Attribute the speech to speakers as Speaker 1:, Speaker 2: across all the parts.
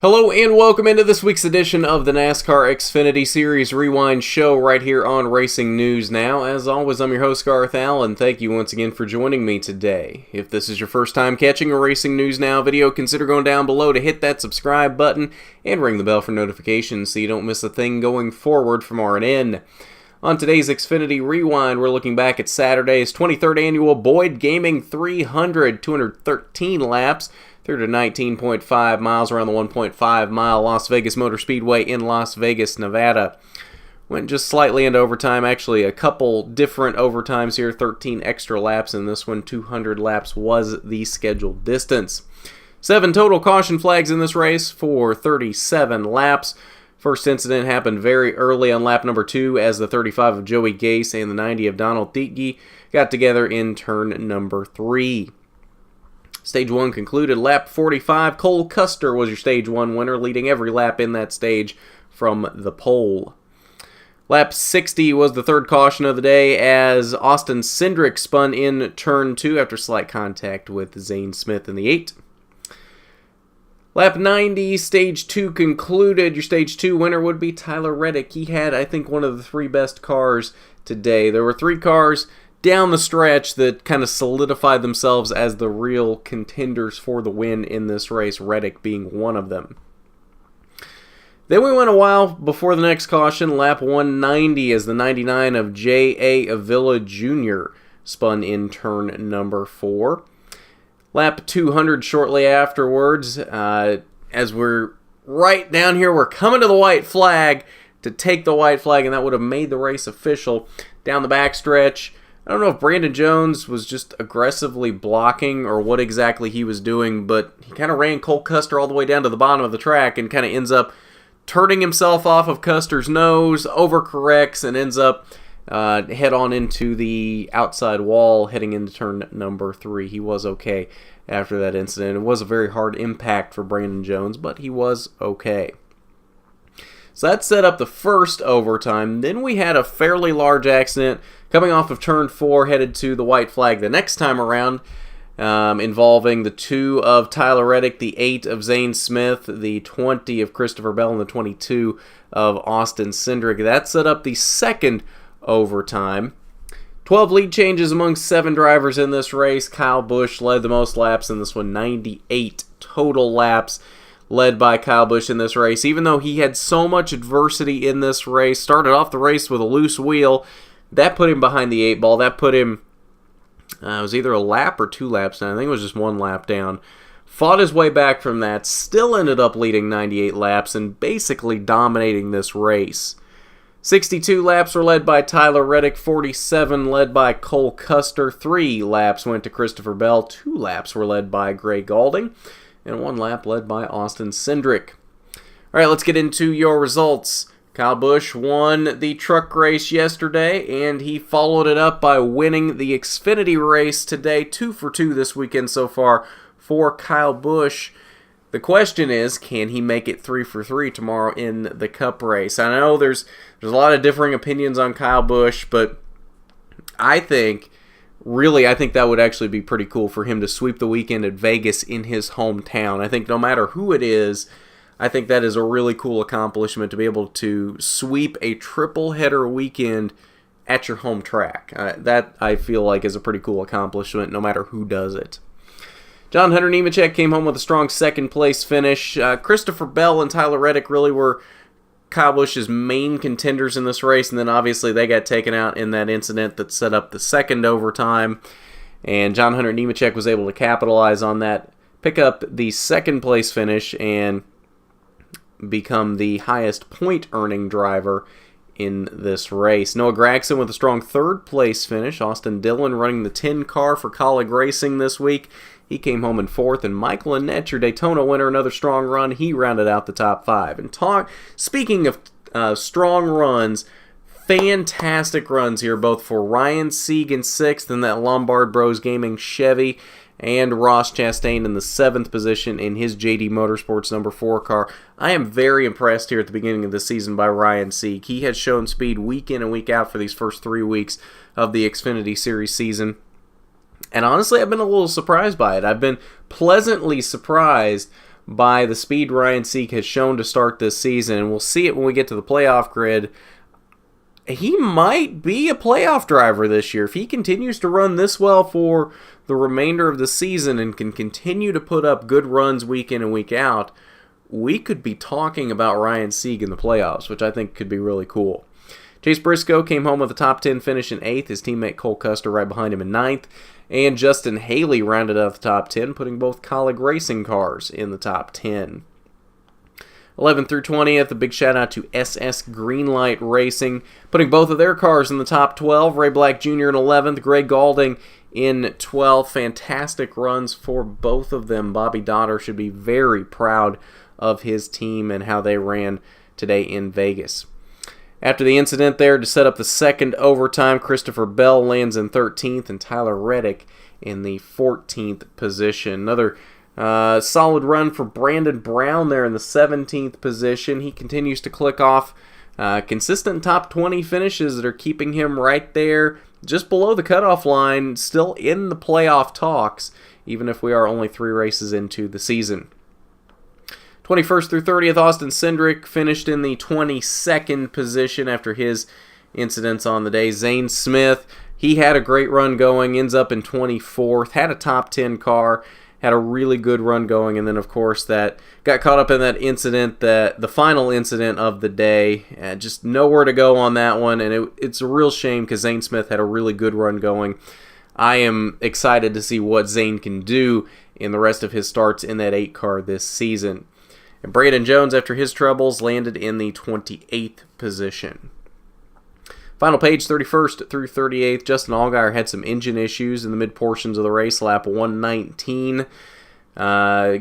Speaker 1: Hello and welcome into this week's edition of the NASCAR Xfinity Series Rewind show right here on Racing News Now. As always, I'm your host Garth Allen. Thank you once again for joining me today. If this is your first time catching a Racing News Now video, consider going down below to hit that subscribe button and ring the bell for notifications so you don't miss a thing going forward from R&N. On today's Xfinity Rewind, we're looking back at Saturday's 23rd Annual Boyd Gaming 300, 213 laps, through to 19.5 miles around the 1.5 mile Las Vegas Motor Speedway in Las Vegas, Nevada. Went just slightly into overtime, actually a couple different overtimes here, 13 extra laps in this one, 200 laps was the scheduled distance. 7 total caution flags in this race for 37 laps. First incident happened very early on lap number 2 as the 35 of Joey Gase and the 90 of Donald Thietke got together in turn number 3. Stage 1 concluded lap 45. Cole Custer was your Stage 1 winner, leading every lap in that stage from the pole. Lap 60 was the third caution of the day as Austin Syndrich spun in turn 2 after slight contact with Zane Smith in the 8. Lap 90, Stage 2 concluded. Your Stage 2 winner would be Tyler Reddick. He had, I think, one of the 3 best cars today. There were 3 cars down the stretch that kind of solidified themselves as the real contenders for the win in this race, Reddick being one of them. Then we went a while before the next caution, lap 190, as the 99 of J.A. Avila Jr. spun in turn number 4. Lap 200 shortly afterwards, as we're right down here, we're coming to the white flag to take the white flag, and that would have made the race official. Down the backstretch, I don't know if Brandon Jones was just aggressively blocking or what exactly he was doing, but he kind of ran Cole Custer all the way down to the bottom of the track and kind of ends up turning himself off of Custer's nose, overcorrects, and ends up head on into the outside wall heading into turn number 3. He was okay after that incident. It was a very hard impact for Brandon Jones, but he was okay. So that set up the first overtime. Then we had a fairly large accident coming off of turn 4, headed to the white flag the next time around, involving the 2 of Tyler Reddick, the 8 of Zane Smith, the 20 of Christopher Bell, and the 22 of Austin Syndrich. That set up the second overtime. 12 lead changes among 7 drivers in this race. Kyle Busch led the most laps in this one, 98 total laps led by Kyle Busch in this race. Even though he had so much adversity in this race, started off the race with a loose wheel, that put him behind the 8 ball. That put him, it was either a lap or 2 laps down. I think it was just 1 lap down. Fought his way back from that, still ended up leading 98 laps and basically dominating this race. 62 laps were led by Tyler Reddick, 47 led by Cole Custer, 3 laps went to Christopher Bell, 2 laps were led by Gray Gaulding, and 1 lap led by Austin Syndrich. All right, let's get into your results. Kyle Busch won the truck race yesterday, and he followed it up by winning the Xfinity race today. 2 for 2 this weekend so far for Kyle Busch. The question is, can he make it 3 for 3 tomorrow in the Cup race? I know there's a lot of differing opinions on Kyle Busch, but I think that would actually be pretty cool for him to sweep the weekend at Vegas in his hometown. I think no matter who it is, I think that is a really cool accomplishment to be able to sweep a triple header weekend at your home track. That I feel like is a pretty cool accomplishment no matter who does it. John Hunter Nemechek came home with a strong second place finish. Christopher Bell and Tyler Reddick really were Kyle Busch's main contenders in this race, and then obviously they got taken out in that incident that set up the second overtime, and John Hunter Nemechek was able to capitalize on that, pick up the second place finish, and become the highest point earning driver in this race. Noah Gragson with a strong third place finish. Austin Dillon running the 10 car for Colleague Racing this week. He came home in 4th, and Michael Annett, your Daytona winner, another strong run. He rounded out the top 5. And speaking of strong runs, fantastic runs here, both for Ryan Sieg in 6th in that Lombard Bros Gaming Chevy, and Ross Chastain in the 7th position in his JD Motorsports number 4 car. I am very impressed here at the beginning of the season by Ryan Sieg. He has shown speed week in and week out for these first 3 weeks of the Xfinity Series season. And honestly, I've been a little surprised by it. I've been pleasantly surprised by the speed Ryan Sieg has shown to start this season, and we'll see it when we get to the playoff grid. He might be a playoff driver this year. If he continues to run this well for the remainder of the season and can continue to put up good runs week in and week out, we could be talking about Ryan Sieg in the playoffs, which I think could be really cool. Chase Briscoe came home with a top 10 finish in 8th. His teammate Cole Custer right behind him in 9th. And Justin Haley rounded out the top 10, putting both Colleague Racing cars in the top 10. 11th through 20th, a big shout out to SS Greenlight Racing, putting both of their cars in the top 12. Ray Black Jr. in 11th, Greg Gaulding in 12th. Fantastic runs for both of them. Bobby Dotter should be very proud of his team and how they ran today in Vegas. After the incident there, to set up the second overtime, Christopher Bell lands in 13th and Tyler Reddick in the 14th position. Another solid run for Brandon Brown there in the 17th position. He continues to click off consistent top 20 finishes that are keeping him right there just below the cutoff line, still in the playoff talks, even if we are only 3 races into the season. 21st through 30th, Austin Syndrich finished in the 22nd position after his incidents on the day. Zane Smith, he had a great run going, ends up in 24th, had a top 10 car, had a really good run going, and then of course that got caught up in that incident, the final incident of the day. Just nowhere to go on that one, and it's a real shame because Zane Smith had a really good run going. I am excited to see what Zane can do in the rest of his starts in that 8 car this season. And Braden Jones, after his troubles, landed in the 28th position. Final page, 31st through 38th. Justin Allgaier had some engine issues in the mid-portions of the race, lap 119.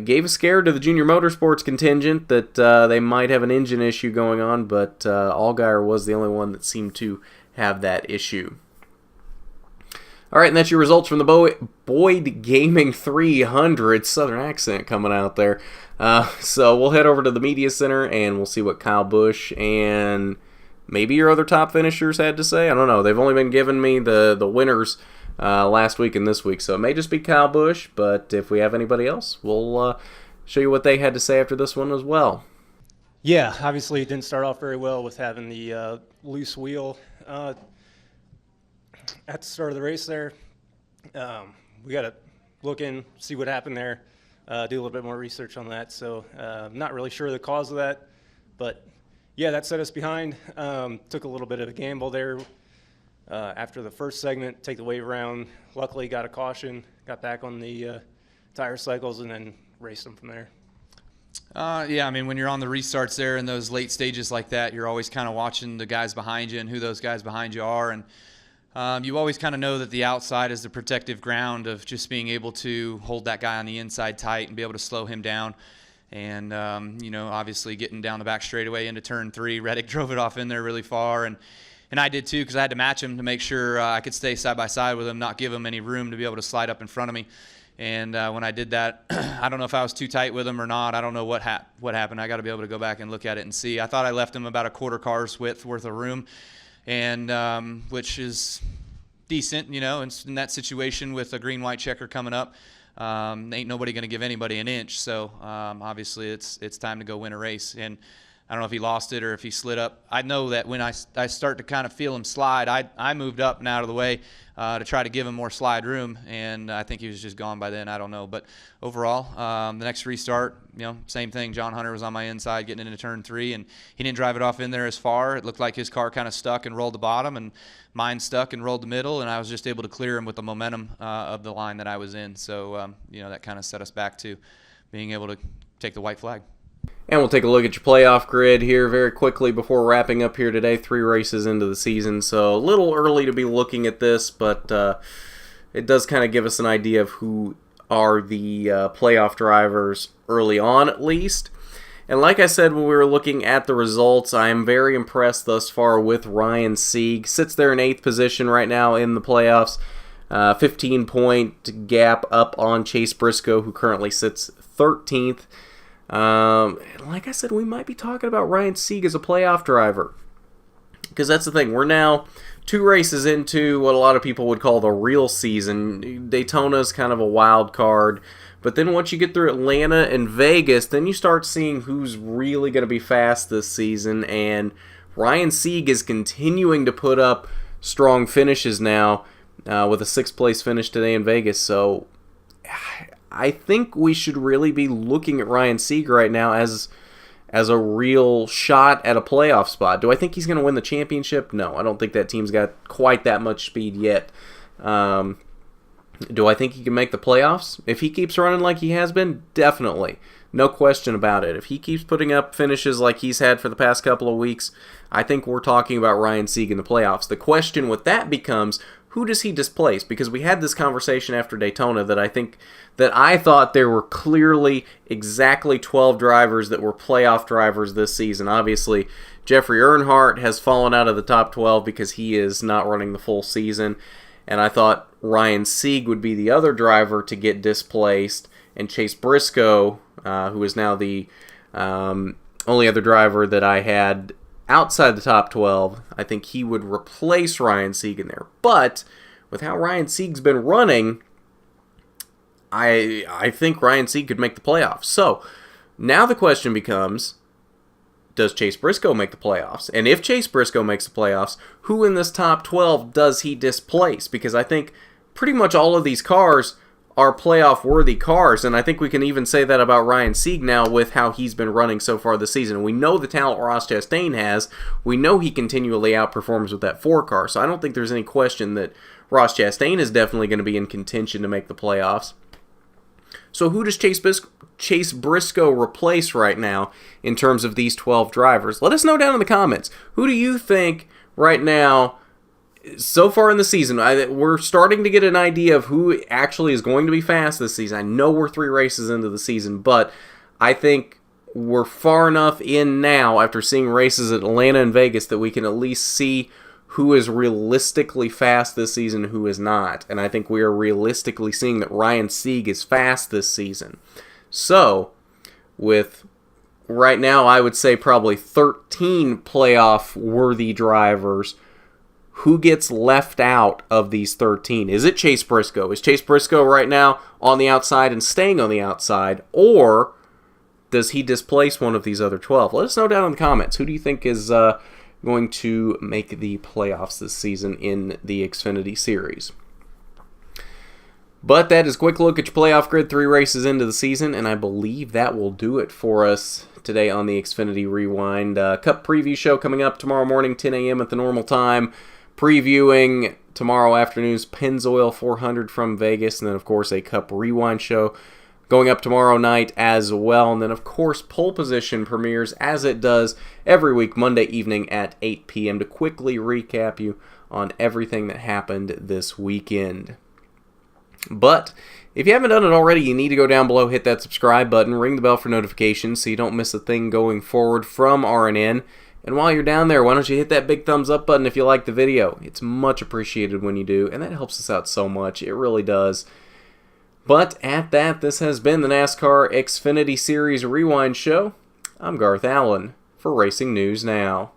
Speaker 1: Gave a scare to the Junior Motorsports contingent that they might have an engine issue going on, but Allgaier was the only one that seemed to have that issue. All right, and that's your results from the Boyd Gaming 300. Southern accent coming out there. So we'll head over to the media center and we'll see what Kyle Busch and maybe your other top finishers had to say. I don't know. They've only been giving me the winners last week and this week, so it may just be Kyle Busch, but if we have anybody else, we'll show you what they had to say after this one as well.
Speaker 2: Yeah, obviously it didn't start off very well with having the loose wheel at the start of the race there. We got to look in, see what happened there, do a little bit more research on that. So I'm not really sure the cause of that, but yeah, that set us behind. Took a little bit of a gamble there after the first segment, take the wave around. Luckily got a caution, got back on the tire cycles, and then raced them from there.
Speaker 3: Yeah, I mean, when you're on the restarts there in those late stages like that, you're always kind of watching the guys behind you and who those guys behind you are. And you always kind of know that the outside is the protective ground of just being able to hold that guy on the inside tight and be able to slow him down. And, obviously getting down the back straightaway into turn 3, Reddick drove it off in there really far. And I did too, because I had to match him to make sure I could stay side by side with him, not give him any room to be able to slide up in front of me. And when I did that, I don't know if I was too tight with him or not. I don't know what happened. I got to be able to go back and look at it and see. I thought I left him about a quarter car's width worth of room, and which is decent, in that situation with a green-white checker coming up. Ain't nobody going to give anybody an inch. So obviously it's time to go win a race. And I don't know if he lost it or if he slid up. I know that when I start to kind of feel him slide, I moved up and out of the way to try to give him more slide room, and I think he was just gone by then. I don't know. But overall, the next restart, same thing. John Hunter was on my inside getting into turn 3, and he didn't drive it off in there as far. It looked like his car kind of stuck and rolled the bottom, and mine stuck and rolled the middle, and I was just able to clear him with the momentum of the line that I was in. So, that kind of set us back to being able to take the white flag.
Speaker 1: And we'll take a look at your playoff grid here very quickly before wrapping up here today. 3 races into the season, so a little early to be looking at this, but it does kind of give us an idea of who are the playoff drivers early on, at least. And like I said when we were looking at the results, I am very impressed thus far with Ryan Sieg. Sits there in 8th position right now in the playoffs. 15-point gap up on Chase Briscoe, who currently sits 13th. Like I said, we might be talking about Ryan Sieg as a playoff driver, because that's the thing. We're now 2 races into what a lot of people would call the real season. Daytona's kind of a wild card, But then once you get through Atlanta and Vegas, then you start seeing who's really going to be fast this season. And Ryan Sieg is continuing to put up strong finishes now with a 6th place finish today in Vegas. So I think we should really be looking at Ryan Sieg right now as a real shot at a playoff spot. Do I think he's going to win the championship? No, I don't think that team's got quite that much speed yet. Do I think he can make the playoffs? If he keeps running like he has been, definitely. No question about it. If he keeps putting up finishes like he's had for the past couple of weeks, I think we're talking about Ryan Sieg in the playoffs. The question with that becomes, who does he displace? Because we had this conversation after Daytona that I thought there were clearly exactly 12 drivers that were playoff drivers this season. Obviously, Jeffrey Earnhardt has fallen out of the top 12 because he is not running the full season. And I thought Ryan Sieg would be the other driver to get displaced, and Chase Briscoe, who is now the only other driver that I had outside the top 12, I think he would replace Ryan Sieg in there. But with how Ryan Sieg's been running, I think Ryan Sieg could make the playoffs. So now the question becomes, does Chase Briscoe make the playoffs? And if Chase Briscoe makes the playoffs, who in this top 12 does he displace? Because I think pretty much all of these cars are playoff-worthy cars, and I think we can even say that about Ryan Sieg now with how he's been running so far this season. We know the talent Ross Chastain has. We know he continually outperforms with that 4 car, so I don't think there's any question that Ross Chastain is definitely going to be in contention to make the playoffs. So who does Chase Briscoe replace right now in terms of these 12 drivers? Let us know down in the comments. Who do you think right now, so far in the season, we're starting to get an idea of who actually is going to be fast this season. I know we're 3 races into the season, but I think we're far enough in now after seeing races at Atlanta and Vegas that we can at least see who is realistically fast this season and who is not. And I think we are realistically seeing that Ryan Sieg is fast this season. So, with right now, I would say probably 13 playoff-worthy drivers, who gets left out of these 13? Is it Chase Briscoe? Is Chase Briscoe right now on the outside and staying on the outside? Or does he displace one of these other 12? Let us know down in the comments. Who do you think is going to make the playoffs this season in the Xfinity Series? But that is a quick look at your playoff grid, 3 races into the season, and I believe that will do it for us today on the Xfinity Rewind. Cup preview show coming up tomorrow morning, 10 a.m. at the normal time, previewing tomorrow afternoon's Pennzoil 400 from Vegas, and then, of course, a Cup Rewind show going up tomorrow night as well. And then, of course, Pole Position premieres, as it does every week, Monday evening at 8 p.m. to quickly recap you on everything that happened this weekend. But if you haven't done it already, you need to go down below, hit that subscribe button, ring the bell for notifications so you don't miss a thing going forward from RNN. And while you're down there, why don't you hit that big thumbs up button if you like the video? It's much appreciated when you do, and that helps us out so much. It really does. But at that, this has been the NASCAR Xfinity Series Rewind Show. I'm Garth Allen for Racing News Now.